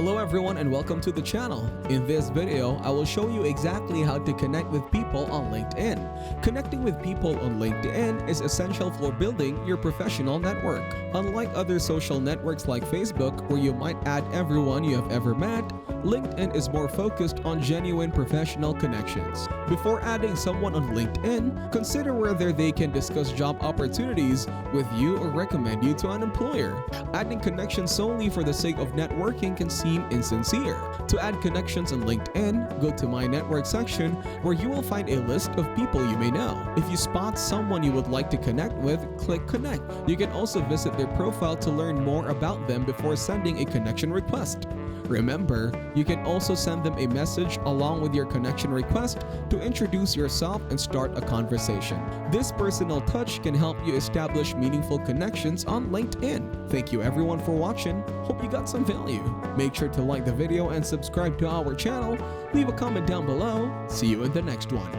Hello everyone and welcome to the channel. In this video, I will show you exactly how to connect with people on LinkedIn. Connecting with people on LinkedIn is essential for building your professional network. Unlike other social networks like Facebook, where you might add everyone you have ever met, LinkedIn is more focused on genuine professional connections. Before adding someone on LinkedIn, consider whether they can discuss job opportunities with you or recommend you to an employer. Adding connections solely for the sake of networking can seem insincere. To add connections on LinkedIn, go to My Network section where you will find a list of people you may know. If you spot someone you would like to connect with, click Connect. You can also visit their profile to learn more about them before sending a connection request. Remember, you can also send them a message along with your connection request to introduce yourself and start a conversation. This personal touch can help you establish meaningful connections on LinkedIn. Thank you everyone for watching. Hope you got some value. Make sure to like the video and subscribe to our channel. Leave a comment down below. See you in the next one.